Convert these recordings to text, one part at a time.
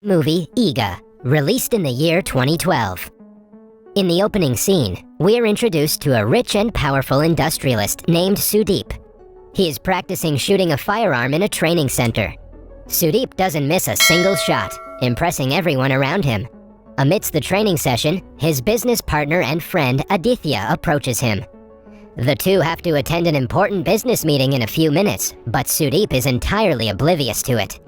movie Iga, released in the year 2012. In the opening scene, we're introduced to a rich and powerful industrialist named Sudeep. He is practicing shooting a firearm in a training center. Sudeep doesn't miss a single shot, impressing everyone around him. Amidst the training session, his business partner and friend Aditya approaches him. The two have to attend an important business meeting in a few minutes, but Sudeep is entirely oblivious to it.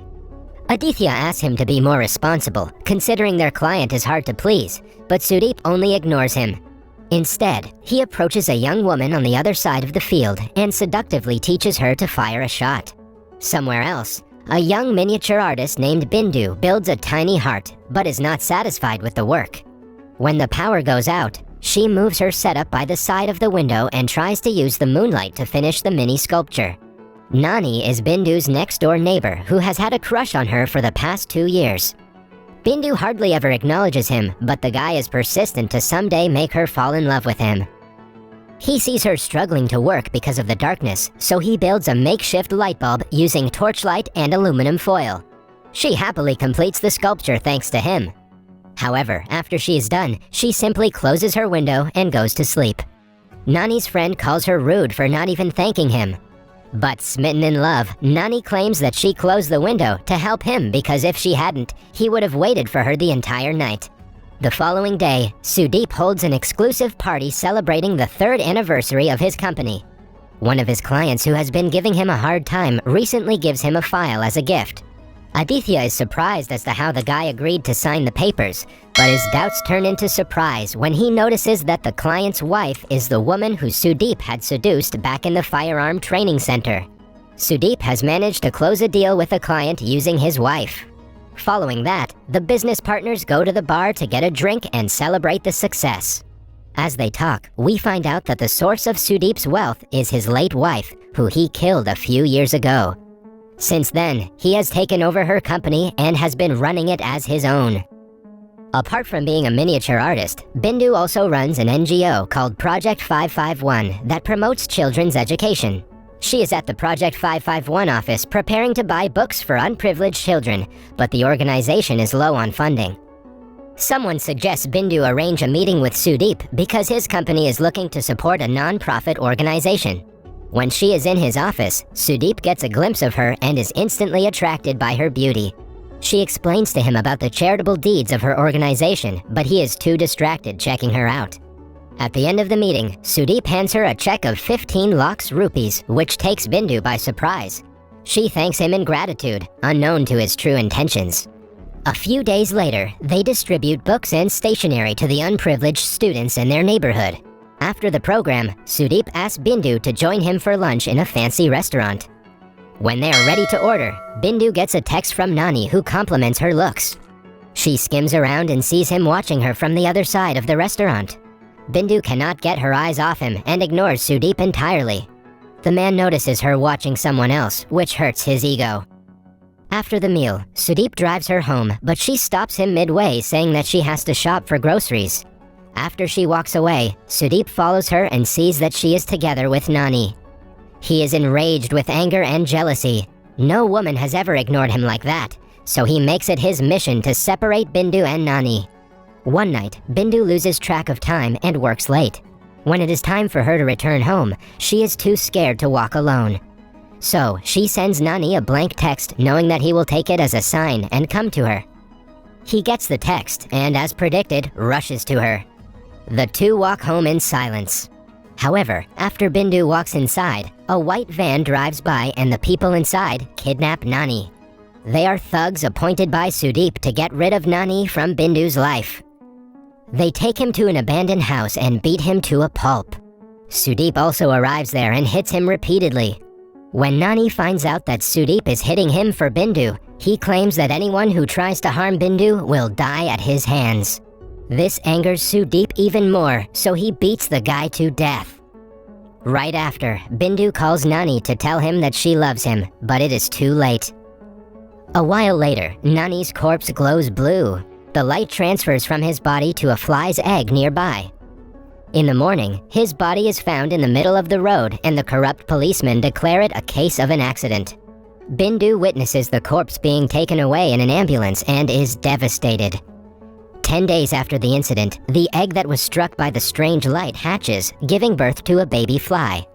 Aditya asks him to be more responsible, considering their client is hard to please, but Sudeep only ignores him. Instead, he approaches a young woman on the other side of the field and seductively teaches her to fire a shot. Somewhere else, a young miniature artist named Bindu builds a tiny heart, but is not satisfied with the work. When the power goes out, she moves her setup by the side of the window and tries to use the moonlight to finish the mini sculpture. Nani is Bindu's next-door neighbor who has had a crush on her for the past 2 years. Bindu hardly ever acknowledges him, but the guy is persistent to someday make her fall in love with him. He sees her struggling to work because of the darkness, so he builds a makeshift light bulb using torchlight and aluminum foil. She happily completes the sculpture thanks to him. However, after she is done, she simply closes her window and goes to sleep. Nani's friend calls her rude for not even thanking him. But smitten in love, Nani claims that she closed the window to help him because if she hadn't, he would have waited for her the entire night. The following day, Sudeep holds an exclusive party celebrating the 3rd anniversary of his company. One of his clients who has been giving him a hard time recently gives him a file as a gift. Aditya is surprised as to how the guy agreed to sign the papers, but his doubts turn into surprise when he notices that the client's wife is the woman who Sudeep had seduced back in the firearm training center. Sudeep has managed to close a deal with the client using his wife. Following that, the business partners go to the bar to get a drink and celebrate the success. As they talk, we find out that the source of Sudeep's wealth is his late wife, who he killed a few years ago. Since then, he has taken over her company and has been running it as his own. Apart from being a miniature artist, Bindu also runs an NGO called Project 551 that promotes children's education. She is at the Project 551 office preparing to buy books for unprivileged children, but the organization is low on funding. Someone suggests Bindu arrange a meeting with Sudeep because his company is looking to support a non-profit organization. When she is in his office, Sudeep gets a glimpse of her and is instantly attracted by her beauty. She explains to him about the charitable deeds of her organization, but he is too distracted checking her out. At the end of the meeting, Sudeep hands her a check of 15 lakhs rupees, which takes Bindu by surprise. She thanks him in gratitude, unknown to his true intentions. A few days later, they distribute books and stationery to the unprivileged students in their neighborhood. After the program, Sudeep asks Bindu to join him for lunch in a fancy restaurant. When they are ready to order, Bindu gets a text from Nani who compliments her looks. She skims around and sees him watching her from the other side of the restaurant. Bindu cannot get her eyes off him and ignores Sudeep entirely. The man notices her watching someone else, which hurts his ego. After the meal, Sudeep drives her home, but she stops him midway saying that she has to shop for groceries. After she walks away, Sudeep follows her and sees that she is together with Nani. He is enraged with anger and jealousy. No woman has ever ignored him like that, so he makes it his mission to separate Bindu and Nani. One night, Bindu loses track of time and works late. When it is time for her to return home, she is too scared to walk alone. So, she sends Nani a blank text knowing that he will take it as a sign and come to her. He gets the text and, as predicted, rushes to her. The two walk home in silence. However, after Bindu walks inside, a white van drives by and the people inside kidnap Nani. They are thugs appointed by Sudeep to get rid of Nani from Bindu's life. They take him to an abandoned house and beat him to a pulp. Sudeep also arrives there and hits him repeatedly. When Nani finds out that Sudeep is hitting him for Bindu, he claims that anyone who tries to harm Bindu will die at his hands. This angers Sudeep even more, so he beats the guy to death. Right after, Bindu calls Nani to tell him that she loves him, but it is too late. A while later, Nani's corpse glows blue. The light transfers from his body to a fly's egg nearby. In the morning, his body is found in the middle of the road and the corrupt policemen declare it a case of an accident. Bindu witnesses the corpse being taken away in an ambulance and is devastated. 10 days after the incident, the egg that was struck by the strange light hatches, giving birth to a baby fly.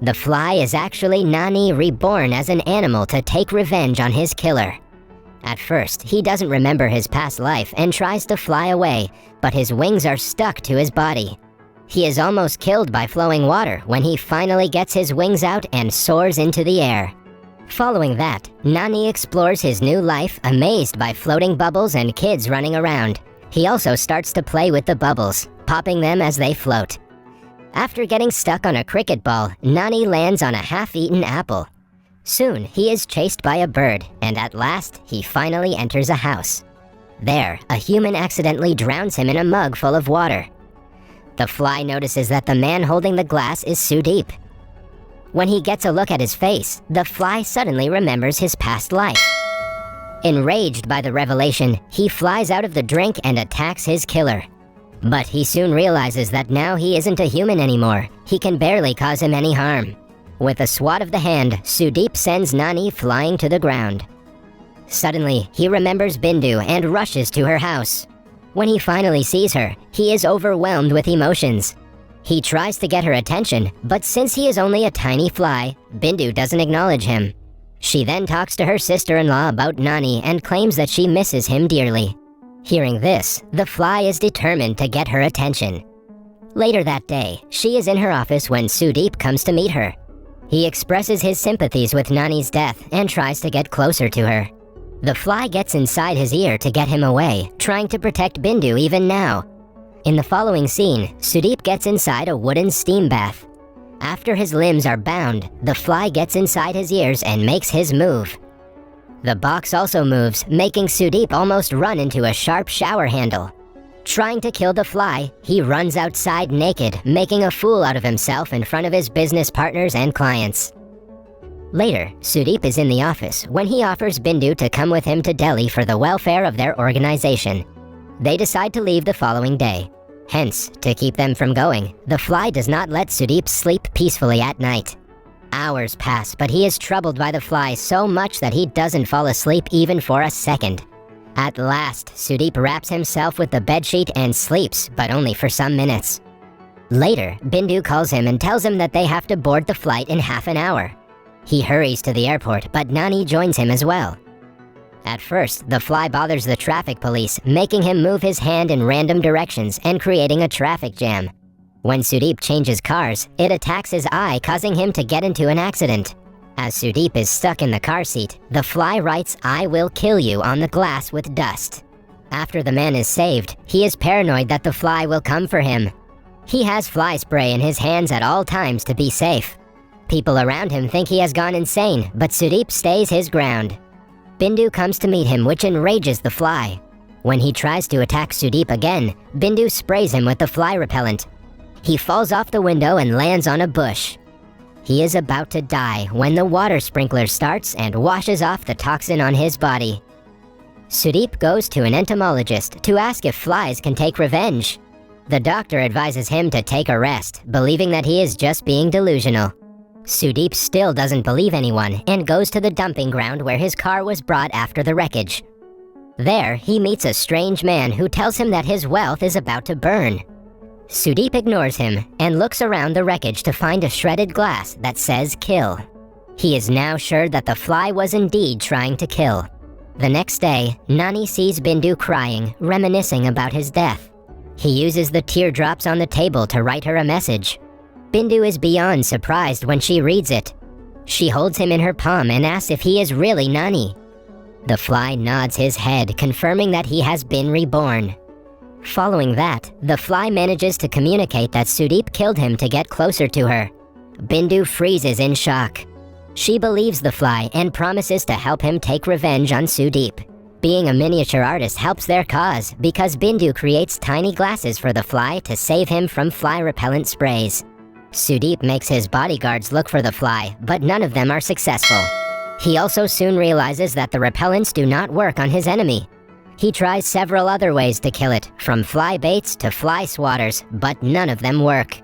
The fly is actually Nani reborn as an animal to take revenge on his killer. At first, he doesn't remember his past life and tries to fly away, but his wings are stuck to his body. He is almost killed by flowing water when he finally gets his wings out and soars into the air. Following that, Nani explores his new life, amazed by floating bubbles and kids running around. He also starts to play with the bubbles, popping them as they float. After getting stuck on a cricket ball, Nani lands on a half-eaten apple. Soon, he is chased by a bird, and at last, he finally enters a house. There, a human accidentally drowns him in a mug full of water. The fly notices that the man holding the glass is Sudeep. When he gets a look at his face, the fly suddenly remembers his past life. Enraged by the revelation, he flies out of the drink and attacks his killer. But he soon realizes that now he isn't a human anymore. He can barely cause him any harm. With a swat of the hand, Sudeep sends Nani flying to the ground. Suddenly, he remembers Bindu and rushes to her house. When he finally sees her, he is overwhelmed with emotions. He tries to get her attention, but since he is only a tiny fly, Bindu doesn't acknowledge him. She then talks to her sister-in-law about Nani and claims that she misses him dearly. Hearing this, the fly is determined to get her attention. Later that day, she is in her office when Sudeep comes to meet her. He expresses his sympathies with Nani's death and tries to get closer to her. The fly gets inside his ear to get him away, trying to protect Bindu even now. In the following scene, Sudeep gets inside a wooden steam bath. After his limbs are bound, the fly gets inside his ears and makes his move. The box also moves, making Sudeep almost run into a sharp shower handle. Trying to kill the fly, he runs outside naked, making a fool out of himself in front of his business partners and clients. Later, Sudeep is in the office when he offers Bindu to come with him to Delhi for the welfare of their organization. They decide to leave the following day. Hence, to keep them from going, the fly does not let Sudeep sleep peacefully at night. Hours pass, but he is troubled by the fly so much that he doesn't fall asleep even for a second. At last, Sudeep wraps himself with the bedsheet and sleeps, but only for some minutes. Later, Bindu calls him and tells him that they have to board the flight in half an hour. He hurries to the airport, but Nani joins him as well. At first, the fly bothers the traffic police, making him move his hand in random directions and creating a traffic jam. When Sudeep changes cars, it attacks his eye, causing him to get into an accident. As Sudeep is stuck in the car seat, the fly writes "I will kill you" on the glass with dust. After the man is saved, he is paranoid that the fly will come for him. He has fly spray in his hands at all times to be safe. People around him think he has gone insane, but Sudeep stays his ground. Bindu comes to meet him, which enrages the fly. When he tries to attack Sudeep again, Bindu sprays him with the fly repellent. He falls off the window and lands on a bush. He is about to die when the water sprinkler starts and washes off the toxin on his body. Sudeep goes to an entomologist to ask if flies can take revenge. The doctor advises him to take a rest, believing that he is just being delusional. Sudeep still doesn't believe anyone and goes to the dumping ground where his car was brought after the wreckage. There, he meets a strange man who tells him that his wealth is about to burn. Sudeep ignores him and looks around the wreckage to find a shredded glass that says "kill." He is now sure that the fly was indeed trying to kill. The next day, Nani sees Bindu crying, reminiscing about his death. He uses the teardrops on the table to write her a message. Bindu is beyond surprised when she reads it. She holds him in her palm and asks if he is really Nani. The fly nods his head, confirming that he has been reborn. Following that, the fly manages to communicate that Sudeep killed him to get closer to her. Bindu freezes in shock. She believes the fly and promises to help him take revenge on Sudeep. Being a miniature artist helps their cause because Bindu creates tiny glasses for the fly to save him from fly repellent sprays. Sudeep makes his bodyguards look for the fly, but none of them are successful. He also soon realizes that the repellents do not work on his enemy. He tries several other ways to kill it, from fly baits to fly swatters, but none of them work.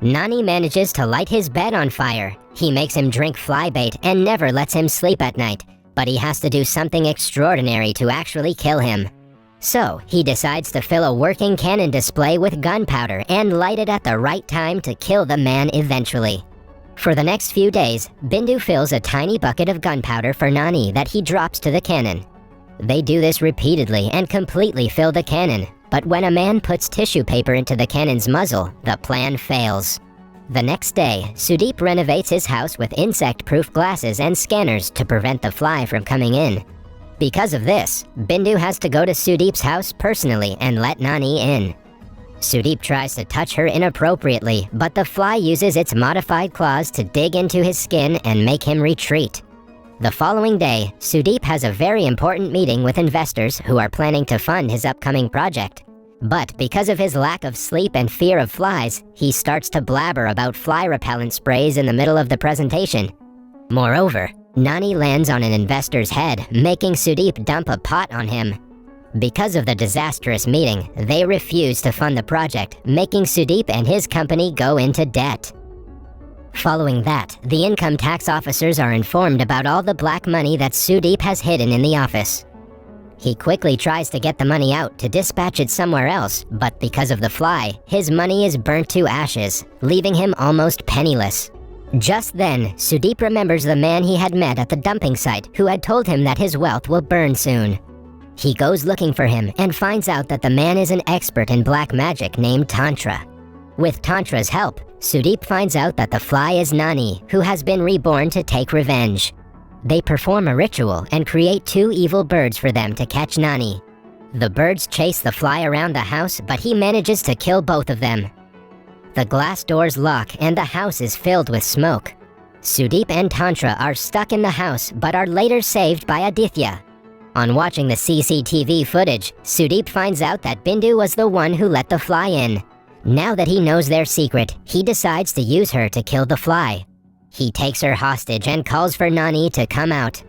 Nani manages to light his bed on fire. He makes him drink fly bait and never lets him sleep at night, but he has to do something extraordinary to actually kill him. So, he decides to fill a working cannon display with gunpowder and light it at the right time to kill the man eventually. For the next few days, Bindu fills a tiny bucket of gunpowder for Nani that he drops to the cannon. They do this repeatedly and completely fill the cannon, but when a man puts tissue paper into the cannon's muzzle, the plan fails. The next day, Sudeep renovates his house with insect-proof glasses and scanners to prevent the fly from coming in. Because of this, Bindu has to go to Sudeep's house personally and let Nani in. Sudeep tries to touch her inappropriately, but the fly uses its modified claws to dig into his skin and make him retreat. The following day, Sudeep has a very important meeting with investors who are planning to fund his upcoming project. But because of his lack of sleep and fear of flies, he starts to blabber about fly repellent sprays in the middle of the presentation. Moreover, Nani lands on an investor's head, making Sudeep dump a pot on him. Because of the disastrous meeting, they refuse to fund the project, making Sudeep and his company go into debt. Following that, the income tax officers are informed about all the black money that Sudeep has hidden in the office. He quickly tries to get the money out to dispatch it somewhere else, but because of the fly, his money is burnt to ashes, leaving him almost penniless. Just then, Sudeep remembers the man he had met at the dumping site who had told him that his wealth will burn soon. He goes looking for him and finds out that the man is an expert in black magic named Tantra. With Tantra's help, Sudeep finds out that the fly is Nani, who has been reborn to take revenge. They perform a ritual and create 2 evil birds for them to catch Nani. The birds chase the fly around the house, but he manages to kill both of them. The glass doors lock and the house is filled with smoke. Sudeep and Tantra are stuck in the house but are later saved by Aditya. On watching the CCTV footage, Sudeep finds out that Bindu was the one who let the fly in. Now that he knows their secret, he decides to use her to kill the fly. He takes her hostage and calls for Nani to come out.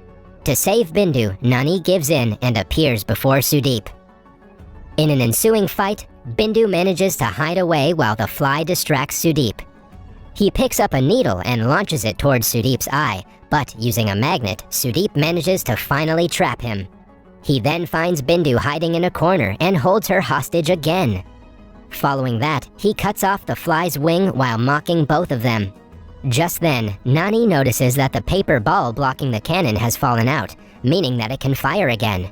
To save Bindu, Nani gives in and appears before Sudeep. In an ensuing fight, Bindu manages to hide away while the fly distracts Sudeep. He picks up a needle and launches it towards Sudeep's eye, but using a magnet, Sudeep manages to finally trap him. He then finds Bindu hiding in a corner and holds her hostage again. Following that, he cuts off the fly's wing while mocking both of them. Just then, Nani notices that the paper ball blocking the cannon has fallen out, meaning that it can fire again.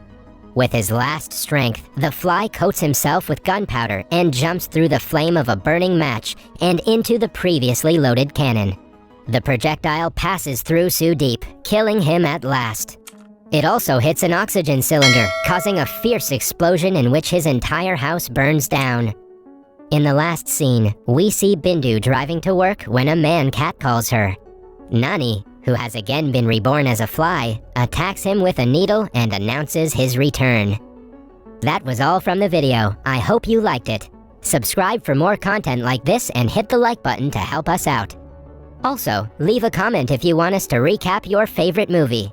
With his last strength, the fly coats himself with gunpowder and jumps through the flame of a burning match and into the previously loaded cannon. The projectile passes through Sudeep, killing him at last. It also hits an oxygen cylinder, causing a fierce explosion in which his entire house burns down. In the last scene, we see Bindu driving to work when a man catcalls her. Nani, who has again been reborn as a fly, attacks him with a needle and announces his return. That was all from the video. I hope you liked it. Subscribe for more content like this and hit the like button to help us out. Also, leave a comment if you want us to recap your favorite movie.